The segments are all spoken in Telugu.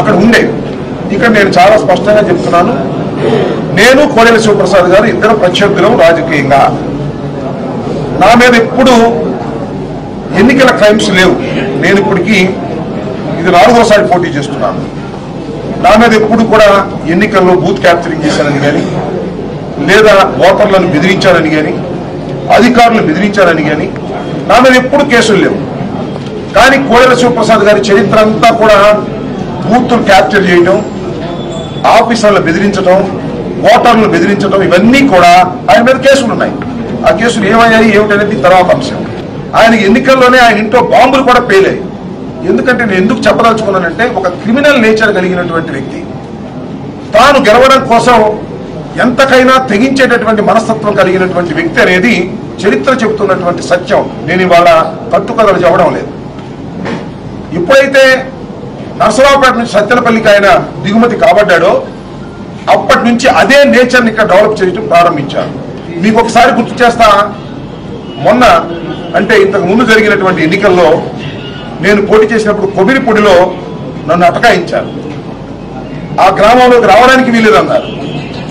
అక్కడ ఉండేవి. ఇక్కడ నేను చాలా స్పష్టంగా చెప్తున్నాను, నేను కోడెల శివప్రసాద్ గారు ఇద్దరు ప్రత్యర్థులం రాజకీయంగా. నా మీద ఎప్పుడు ఎన్నికల క్రైమ్స్ లేవు. నేను ఇప్పటికీ ఇది 4వసారి పోటీ చేస్తున్నాను. నా మీద ఎప్పుడు కూడా ఎన్నికల్లో బూత్ క్యాప్చరింగ్ చేశానని కానీ, లేదా ఓటర్లను బెదిరించారని కానీ, అధికారులను బెదిరించారని కానీ నా మీద ఎప్పుడు కేసులు లేవు. కానీ కోడెల శివప్రసాద్ గారి చరిత్ర అంతా కూడా బూత్లు క్యాప్చర్ చేయడం, ఆఫీసర్లు బెదిరించడం, ఓటర్లను బెదిరించడం, ఇవన్నీ కూడా ఆయన మీద కేసులు ఉన్నాయి. ఆ కేసులు ఏమయ్యాయి ఏమిటనేది తర్వాత అంశం. ఆయన ఎన్నికల్లోనే ఆయన ఇంట్లో బాంబులు కూడా పేలాయి. ఎందుకంటే నేను ఎందుకు చెప్పదలుచుకున్నానంటే, ఒక క్రిమినల్ నేచర్ కలిగినటువంటి వ్యక్తి తాను గెలవడం కోసం ఎంతకైనా తెగించేటటువంటి మనస్తత్వం కలిగినటువంటి వ్యక్తి అనేది చరిత్ర చెబుతున్నటువంటి సత్యం. నేను ఇవాళ కట్టుకథలు చెప్పడం లేదు. ఎప్పుడైతే నరసరావుపేట నుంచి సత్తెనపల్లికి ఆయన దిగుమతి కాబడ్డాడో అప్పటి నుంచి అదే నేచర్ని ఇక్కడ డెవలప్ చేయడం ప్రారంభించారు. మీకు ఒకసారి గుర్తు చేస్తా, మొన్న అంటే ఇంతకు ముందు జరిగినటువంటి ఎన్నికల్లో నేను పోటీ చేసినప్పుడు కొబ్బిరిపొడిలో నన్ను అటకాయించారు. ఆ గ్రామంలోకి రావడానికి వీలేదన్నారు.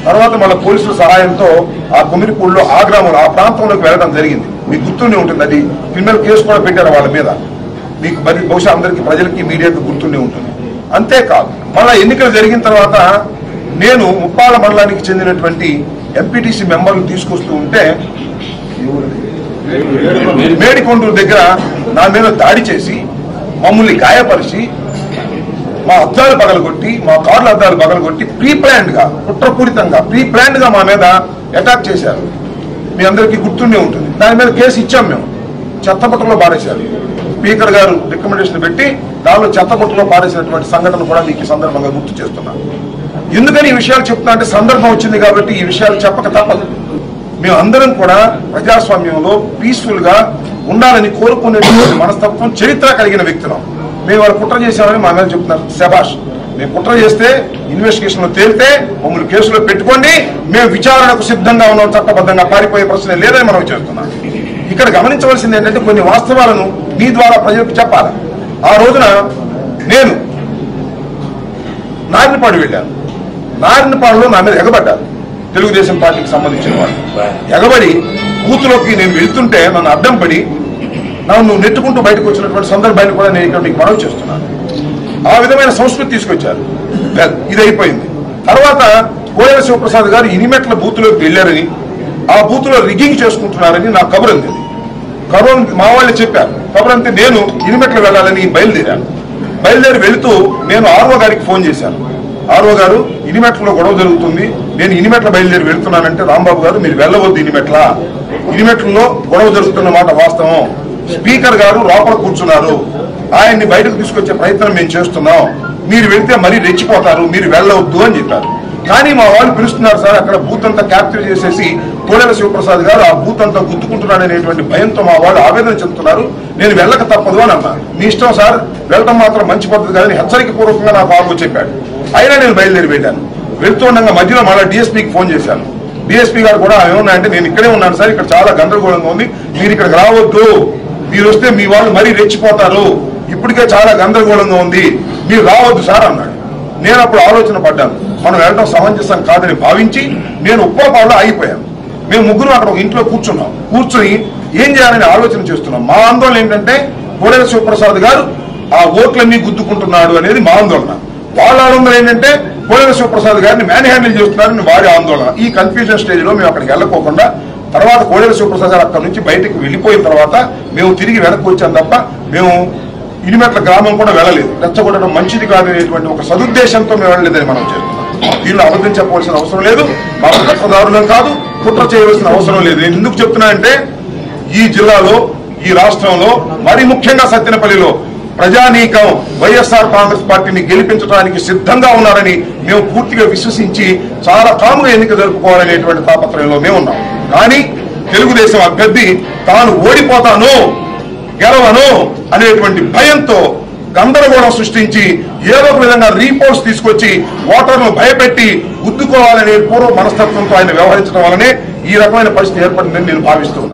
తర్వాత మళ్ళీ పోలీసుల సహాయంతో ఆ కొమ్మిరిపూడిలో ఆ గ్రామంలో ఆ ప్రాంతంలోకి వెళ్ళడం జరిగింది. మీకు గుర్తుండే ఉంటుంది, అది క్రిమినల్ కేసు కూడా పెట్టారు వాళ్ళ మీద. మీకు బహుశా అందరికీ ప్రజలకి మీడియాకి గుర్తుండే ఉంటుంది. అంతేకాదు మళ్ళా ఎన్నికలు జరిగిన తర్వాత నేను ముప్పాల మండలానికి చెందినటువంటి ఎంపీటీసీ మెంబర్లు తీసుకొస్తూ ఉంటే మేడికొండూరు దగ్గర నా మీద దాడి చేసి మమ్మల్ని గాయపరిచి మా అద్దాలు పగలగొట్టి, మా కార్ల అద్దాలు పగలగొట్టి ప్రీ ప్లాన్డ్ గా, కుట్రపూరితంగా ప్రీ ప్లాన్డ్ గా మా మీద అటాక్ చేశారు. మీ అందరికీ గుర్తుండే ఉంటుంది. దాని మీద కేసు ఇచ్చాం మేము. చెత్తబుట్టలో పారేశారు. స్పీకర్ గారు రికమెండేషన్ పెట్టి దానిలో చెత్తబుట్టలో పారేసినటువంటి సంఘటన కూడా మీకు ఈ సందర్భంగా గుర్తు చేస్తున్నాను. ఎందుకని ఈ విషయాలు చెప్తున్నా అంటే, సందర్భం వచ్చింది కాబట్టి ఈ విషయాలు చెప్పక తప్పదు. మేము అందరం కూడా ప్రజాస్వామ్యంలో పీస్ఫుల్ గా ఉండాలని కోరుకునేటువంటి మనస్తత్వం, చరిత్ర కలిగిన వ్యక్తులం. మేము వాళ్ళు కుట్ర చేశామని మా మీద చెప్తున్నారు. శభాష్, మేము కుట్ర చేస్తే ఇన్వెస్టిగేషన్ లో తేలితే మమ్మల్ని కేసులో పెట్టుకోండి, మేము విచారణకు సిద్ధంగా ఉన్నాం, చట్టబద్ధంగా పారిపోయే ప్రశ్న లేదని మనం చేస్తున్నాం. ఇక్కడ గమనించవలసింది ఏంటంటే, కొన్ని వాస్తవాలను మీ ద్వారా ప్రజలకు చెప్పాలి. ఆ రోజున నేను నారినపాడు వెళ్ళాను. నారినపాడులో నా మీద ఎగబడ్డారు తెలుగుదేశం పార్టీకి సంబంధించిన వాళ్ళు. ఎగబడి బూత్లోకి నేను వెళ్తుంటే నన్ను అడ్డం పడి నన్ను నెట్టుకుంటూ బయటకు వచ్చినటువంటి సందర్భాన్ని కూడా నేను ఇక్కడ మీకు మనవి చేస్తున్నాను. ఆ విధమైన సంస్కృతి తీసుకొచ్చారు. ఇది అయిపోయింది. తర్వాత కోడెల శివప్రసాద్ గారు ఇనిమెట్ల బూత్లోకి వెళ్ళారని, ఆ బూత్లో రిగ్గింగ్ చేసుకుంటున్నారని నాకు కబురు అందింది. కబురు మా వాళ్ళు చెప్పారు. కబురు అంతే నేను ఇనిమెట్లు వెళ్ళాలని బయలుదేరాను. బయలుదేరి వెళుతూ నేను ఆర్ఓ గారికి ఫోన్ చేశాను. ఆర్ఓ గారు, ఇనిమెట్లలో గొడవ జరుగుతుంది, నేను ఇనిమెట్ల బయలుదేరి వెళ్తున్నానంటే, రాంబాబు గారు మీరు వెళ్ళవద్దు, ఇనిమెట్లలో గొడవ జరుగుతున్న మాట వాస్తవం. స్పీకర్ గారు లోపల కూర్చున్నారు, ఆయన్ని బయటకు తీసుకొచ్చే ప్రయత్నం మేము చేస్తున్నాం, మీరు వెళ్తే మరీ రెచ్చిపోతారు, మీరు వెళ్ళవద్దు అని చెప్పారు. కానీ మా వాళ్ళు పిలుస్తున్నారు సార్, అక్కడ బూత్ అంతా క్యాప్చర్ చేసేసి కోడెల శివప్రసాద్ గారు ఆ బూత్ అంతా గుద్దుకుంటున్నాడు అనేటువంటి భయంతో మా వాళ్ళు ఆవేదన చెందుతున్నారు, నేను వెళ్ళక తప్పదు అని అన్నారు. మీ ఇష్టం సార్, వెళ్ళడం మాత్రం మంచి పద్ధతి కాదని హెచ్చరిక పూర్వకంగా నాకు ఆర్ఓ చెప్పాడు. అయినా నేను బయలుదేరి వెళ్ళాను. వెళ్తుండగా మధ్యలో మళ్ళీ డిఎస్పీకి ఫోన్ చేశాను. డిఎస్పీ గారు కూడా ఏమన్నా అంటే, నేను ఇక్కడే ఉన్నాను సార్, ఇక్కడ చాలా గందరగోళంగా ఉంది, మీరు ఇక్కడికి రావద్దు, మీరు వస్తే మీ వాళ్ళు మరీ రెచ్చిపోతారు, ఇప్పటికే చాలా గందరగోళంగా ఉంది, మీరు రావద్దు సార్ అన్నాడు. నేను అప్పుడు ఆలోచన పడ్డాను, మనం వెళ్ళడం సమంజసం కాదని భావించి నేను ఉప్పలపాడులో ఆగిపోయాను. మేము ముగ్గురు అక్కడ ఒక ఇంట్లో కూర్చున్నాం. కూర్చొని ఏం చేయాలని ఆలోచన చేస్తున్నాం. మా ఆందోళన ఏంటంటే, కోడెల శివప్రసాద్ గారు ఆ ఓట్లన్నీ గుద్దుకుంటున్నాడు అనేది మా ఆందోళన. వాళ్ళ ఆందోళన ఏంటంటే, కోడెల శివప్రసాద్ గారిని మ్యాన్ హ్యాండిల్ చేస్తున్నారని వారి ఆందోళన. ఈ కన్ఫ్యూజన్ స్టేజ్ లో మేము అక్కడికి వెళ్ళకోకుండా తర్వాత కోడెల శివప్రసాద్ గారు అక్కడి నుంచి బయటకు వెళ్ళిపోయిన తర్వాత మేము తిరిగి వెనక్కి వచ్చాం తప్ప మేము ఇనిమెట్ల గ్రామం కూడా వెళ్ళలేదు. రెచ్చగొట్టడం మంచిది కాదనేటువంటి ఒక సదుద్దేశంతో మేము వెళ్ళలేదని మనం చేస్తున్నాం. దీనిలో అబద్ధం చెప్పవలసిన అవసరం లేదు, మాకు కష్టదారులం కాదు, కుట్ర చేయవలసిన అవసరం లేదు. నేను ఎందుకు చెప్తున్నానంటే, ఈ జిల్లాలో, ఈ రాష్ట్రంలో, మరి ముఖ్యంగా సత్తెనపల్లిలో ప్రజానీకం వైఎస్ఆర్ కాంగ్రెస్ పార్టీని గెలిపించడానికి సిద్ధంగా ఉన్నారని మేము పూర్తిగా విశ్వసించి చాలా కాముగా ఎన్నిక జరుపుకోవాలనేటువంటి తాపత్రయంలో మేము ఉన్నాం. కానీ తెలుగుదేశం అభ్యర్థి తాను ఓడిపోతాను, గెలవను అనేటువంటి భయంతో గందరగోళం సృష్టించి ఏదో ఒక విధంగా రీపోర్ట్స్ తీసుకొచ్చి ఓటర్లను భయపెట్టి గుద్దుకోవాలనే పూర్వ మనస్తత్వంతో ఆయన వ్యవహరించడం వల్లనే ఈ రకమైన పరిస్థితి ఏర్పడిందని నేను భావిస్తున్నాను.